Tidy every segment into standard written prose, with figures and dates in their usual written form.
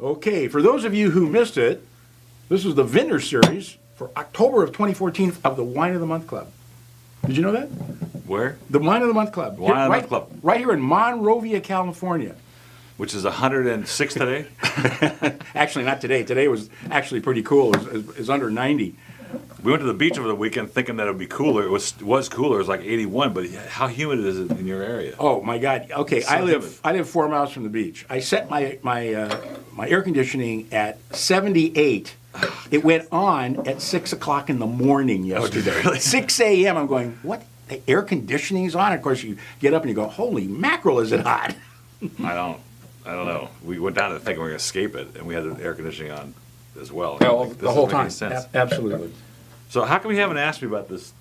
Okay, for those of you who missed it, this is the Vintner Series for October of 2014 of the Wine of the Month Club. Did you know that? Where? The Wine of the Month Club. Wine of the Month Club. Right here in Monrovia, California. Which is 106 today? Actually, not today. Today was actually pretty cool. It was under 90. We went to the beach over the weekend thinking that it would be cooler. It was cooler. It was like 81, but how humid is it in your area? Oh my God! Okay, So I live 4 miles from the beach. I set my air conditioning at 78. It went on at 6 o'clock in the morning yesterday. Really? 6 a.m. I'm going, what? The air conditioning's on? Of course, you get up and you go, holy mackerel, is it hot? I don't know. We went down to thinking we were going to escape it, and we had the air conditioning on as well. No, This the whole doesn't make time. any sense. Absolutely. So how come you haven't asked me about this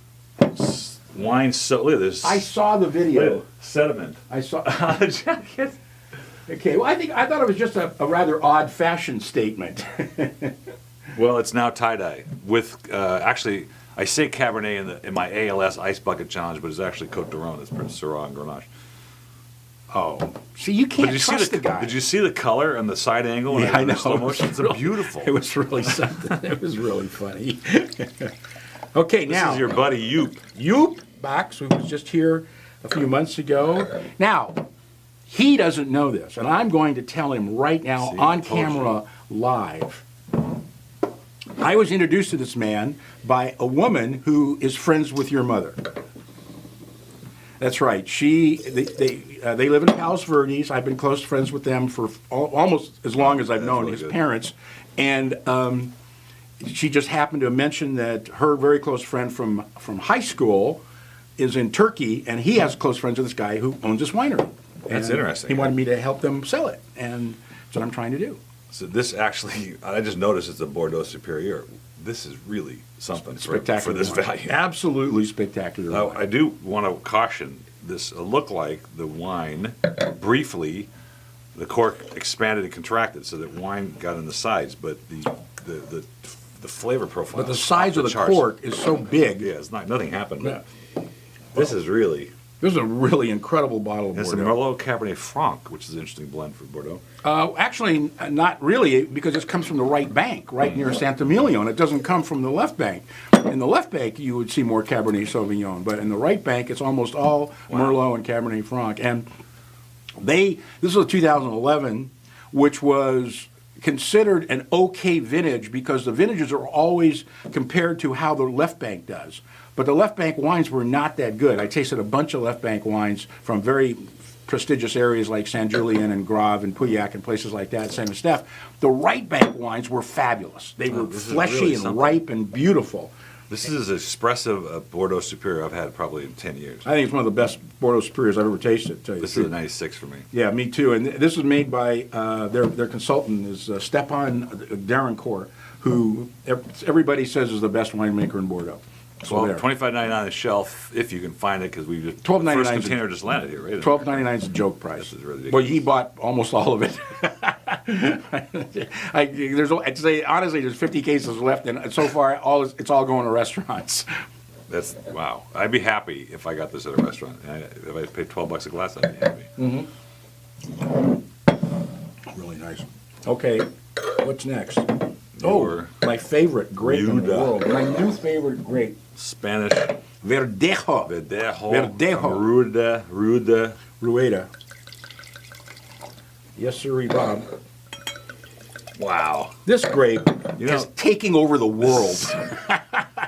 wine? So look at this. I saw the video. Sediment. I saw. Okay, well, I thought it was just a rather odd fashion statement. Well, it's now tie-dye with actually. I say Cabernet in my ALS Ice Bucket Challenge, but it's actually Côte d'Aron. It's Prince Syrah and Grenache. Oh, see, you can't trust the guy. Did you see the color and the side angle? Yeah, I know. Slow motion. It's beautiful. It was really something. It was really funny. Okay, now. This is your buddy Yoop. Yoop Box, who was just here a few months ago. Now, he doesn't know this, and I'm going to tell him right now on camera live. I was introduced to this man by a woman who is friends with your mother. That's right. They live in Palos Verdes. I've been close friends with them for almost as long as I've known his parents. And she just happened to mention that her very close friend from high school is in Turkey, and he has close friends with this guy who owns this winery. That's interesting. He wanted me to help them sell it, and that's what I'm trying to do. So this actually, I just noticed it's a Bordeaux Superior. This is really something Spectacular for this wine. value. Absolutely spectacular. Now, wine. I do want to caution this. Looked like the wine, briefly, the cork expanded and contracted so that wine got in the sides, but the flavor profile. But the size of the cork is so big. Yeah, it's nothing happened. Yeah. This is really. This is a really incredible bottle of It's Bordeaux. a Merlot Cabernet Franc, which is an interesting blend for Bordeaux. Actually, not really, because it comes from the right bank, right near Sant'Emilio, and it doesn't come from the left bank. In the left bank, you would see more Cabernet Sauvignon, but in the right bank, it's almost all Merlot and Cabernet Franc. And this was 2011, which was considered an okay vintage because the vintages are always compared to how the left bank does. But the left bank wines were not that good. I tasted a bunch of left bank wines from very prestigious areas like San Julian and Grave and Pauillac and places like that, Saint Estèphe. The right bank wines were fabulous. They were fleshy really and something. ripe and beautiful. This is as expressive a Bordeaux Superior I've had probably in 10 years. I think it's one of the best Bordeaux Superiors I've ever tasted. To tell you This the is a truth. 96 for me. Yeah, me too. And this is made by their consultant is Stepan Darencourt, who everybody says is the best winemaker in Bordeaux. So Well, there. $25.99 on the shelf if you can find it because we just $12.99 first container just landed here, right? $12.99 is a joke price. This is ridiculous. Well, he bought almost all of it. I'd say honestly, there's 50 cases left, and so far, it's all going to restaurants. That's wow. I'd be happy if I got this at a restaurant. If I paid $12 a glass, I'd be happy. Really nice. Okay, what's next? Your My favorite grape in the Ruda. world. My new favorite grape. Spanish Verdejo. Verdejo. Ruda. Rueda. Yes, sir, Bob. Wow. This grape is taking over the world. I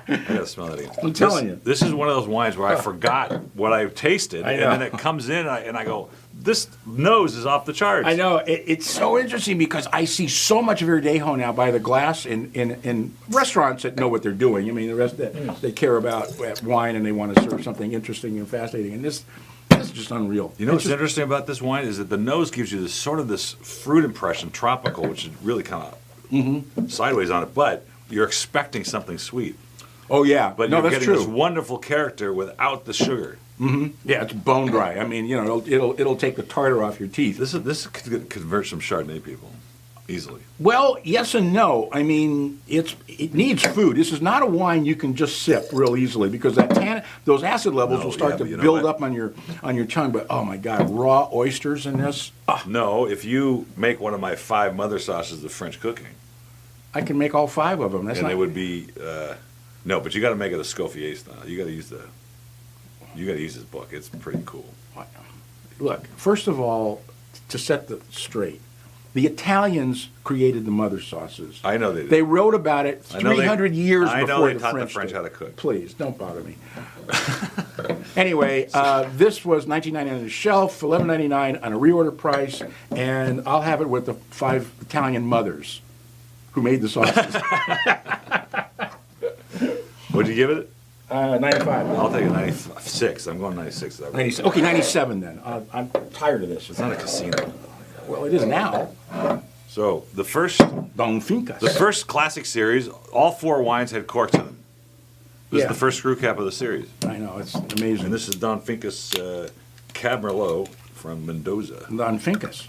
gotta smell that again. I'm telling you. This is one of those wines where I forgot what I've tasted, I know. and then it comes in, and I go, this nose is off the charts. I know. It's so interesting because I see so much Verdejo now by the glass in restaurants that know what they're doing. I mean, the rest they care about wine and they want to serve something interesting and fascinating. And this is just unreal. You know what's interesting about this wine is that the nose gives you this sort of this fruit impression, tropical, which is really kind of sideways on it, but you're expecting something sweet. Oh yeah, But no, you're that's getting true. this wonderful character without the sugar. Yeah, it's bone dry. I mean, it'll take the tartar off your teeth. This could convert some Chardonnay people. easily. Well, yes and no. I mean, it needs food. This is not a wine you can just sip real easily because those acid levels No, will start yeah, to but you know build what? up on your tongue. But oh my God, raw oysters in this. Oh, No, if you make one of my 5 mother sauces of French cooking, I can make all 5 of them. That's and not. they would be no, but you got to make it a Scoffier style. You got to use this book. It's pretty cool. Look, first of all, to set the straight, the Italians created the mother sauces. I know they did. They wrote about it I know they- 300 years I know before they the taught the French French did. how to cook. Please, don't bother me. Anyway, this was $19.99 on the shelf, $11.99 on a reorder price, and I'll have it with the 5 Italian mothers who made the sauces. What'd you give it? 95. I'll take a 96. I'm going 96. 97. Okay, 97 then. I'm tired of this. It's not a casino. Well, it is now. So the first Don Fincas. classic series, all 4 wines had corks in them. This Yeah. is the first screw cap of the series. I know, it's amazing. And this is Don Fincas Cab Merlot from Mendoza. Don Fincas.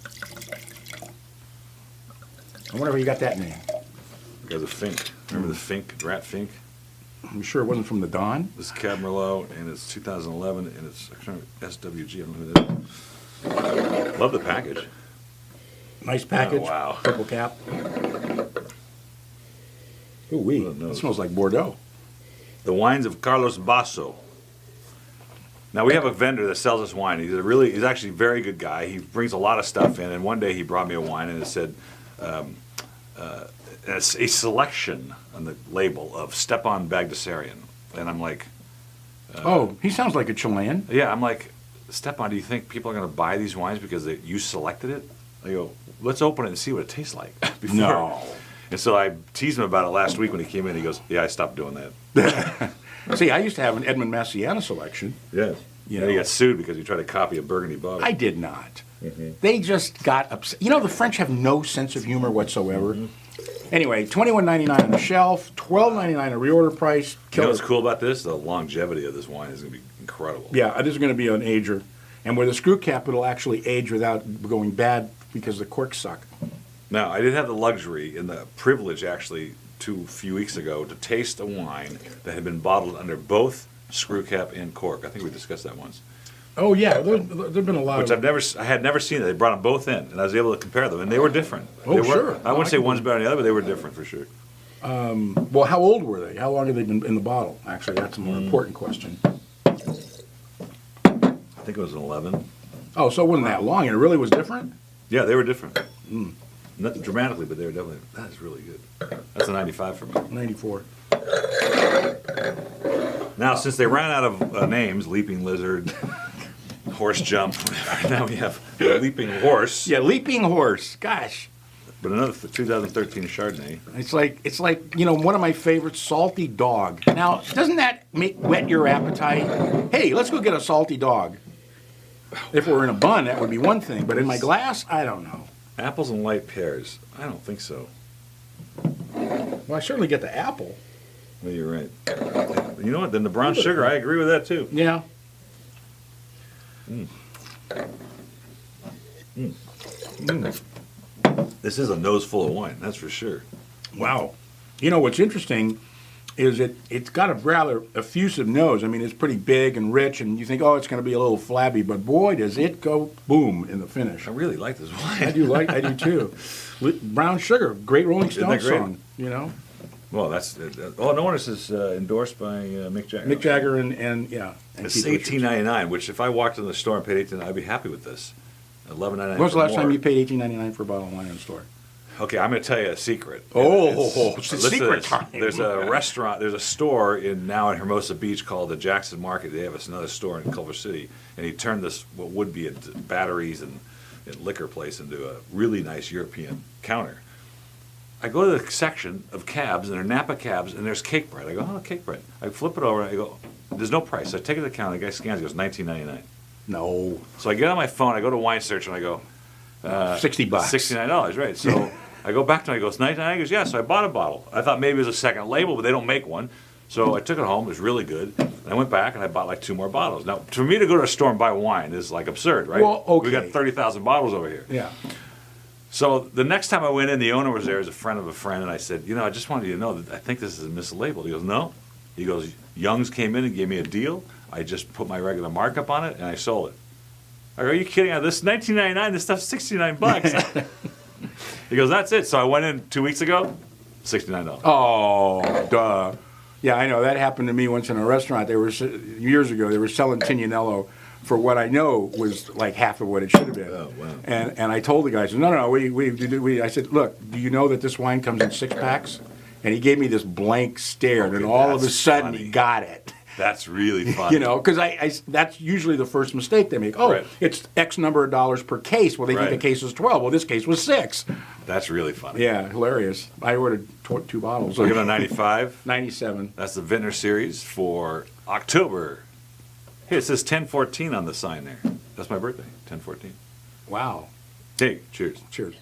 I wonder where you got that name. Because of Fink. Remember the Fink, Rat Fink? I'm sure it wasn't from the Don. This is Cab Merlot, and it's 2011, and it's SWG. I don't know who that is. Love the package. Nice package. Oh, wow. Purple cap. Ooh wee. Oh, no. It smells like Bordeaux. The wines of Carlos Basso. Now we have a vendor that sells us wine. He's actually a very good guy. He brings a lot of stuff in, and one day he brought me a wine, and it said it's a selection on the label of Stepan Bagdasarian, and I'm like, Oh, he sounds like a Chilean. yeah, I'm like, Stepan, do you think people are going to buy these wines because you selected it? I go, let's open it and see what it tastes like before. No. And so I teased him about it last week when he came in. He goes, yeah, I stopped doing that. See, I used to have an Edmund Massiana selection. Yes. You And he know. got sued because he tried to copy a Burgundy bottle. I did not. They just got upset. You know, the French have no sense of humor whatsoever. Anyway, $21.99 on the shelf, $12.99 a reorder price. You know Killer. what's cool about this? The longevity of this wine is going to be incredible. Yeah, this is going to be an ager. And with a screw cap, it'll actually age without going bad because the corks suck. Now, I did have the luxury and the privilege, actually, a few weeks ago, to taste a wine that had been bottled under both screw cap and cork. I think we discussed that once. Oh, yeah, there've been a lot Which of... I had never seen it. They brought them both in, and I was able to compare them, and they were different. Oh, They were, sure. I wouldn't I say can- one's better than the other, but they were different for sure. Well, how old were they? How long have they been in the bottle? Actually, that's a more important question. I think it was an 11. Oh, so it wasn't that long, and it really was different? Yeah, they were different. Not dramatically, but they were definitely. That is really good. That's a 95 for me. 94. Now, since they ran out of names, Leaping Lizard, Horse Jump, now we have Leaping Horse. Yeah, Leaping Horse. Gosh. But another 2013 Chardonnay. It's like one of my favorites, Salty Dog. Now, doesn't that whet your appetite? Hey, let's go get a salty dog. If it were in a bun, that would be one thing, but in my glass, I don't know. Apples and light pears. I don't think so. Well, I certainly get the apple. Well, you're right. You know what? Then the brown sugar, I agree with that too. Yeah. This is a nose full of wine, that's for sure. Wow. You know what's interesting is it's got a rather effusive nose. I mean, it's pretty big and rich, and you think, oh, it's going to be a little flabby, but boy, does it go boom in the finish. I really like this I wine. do too. Brown Sugar, great Rolling Isn't that Stones great? song. You know, Well, that's. Oh, no wonder this is endorsed by Mick Jagger. Mick Jagger and yeah. And It's Keith Richards. $18.99, which if I walked in the store and paid $18, I'd be happy with this. $11.99. When was the for last time more. you paid $18.99 for a bottle of wine in the store? Okay, I'm going to tell you a secret. Oh, it's a listen to secret this. time. There's a restaurant, there's a store now in Hermosa Beach called the Jackson Market. They have another store in Culver City, and he turned this what would be a batteries and liquor place into a really nice European counter. I go to the section of cabs, and they're Napa cabs, and there's cake bread. I go, oh, cake bread. I flip it over, and I go, there's no price. So I take it to the counter, the guy scans, he goes, $19.99. No, So I get on my phone, I go to Wine Search, and I go, $60. $69, right? So I go back to him. I goes, $99. He goes, yeah. So I bought a bottle. I thought maybe it was a second label, but they don't make one. So I took it home. It was really good. And I went back and I bought like 2 more bottles. Now, for me to go to a store and buy wine is like absurd, right? Well, okay. We got 30,000 bottles over here. Yeah. So the next time I went in, the owner was there as a friend of a friend, and I said, I just wanted you to know that I think this is mislabeled. He goes, no. He goes, Young's came in and gave me a deal. I just put my regular markup on it, and I sold it. I go, are you kidding? This is $19.99. This stuff's $69. He goes, that's it. So I went in 2 weeks ago, $69. Oh, duh. Yeah, I know. That happened to me once in a restaurant. Years ago, they were selling Tignanello for what I know was like half of what it should have been. Oh, wow. And I told the guys, no, I said, look, do you know that this wine comes in 6-packs? And he gave me this blank stare, and then all of a that's sudden funny. he got it. That's really funny. Because that's usually the first mistake they make. Oh, Right. it's X number of dollars per case. Well, they think Right. a case is 12. Well, this case was 6. That's really funny. Yeah, hilarious. I ordered 2 bottles. So give it a 95. 97. That's the Vintner Series for October. Hey, it says 10/14 on the sign there. That's my birthday, 10/14. Wow. Hey, cheers. Cheers.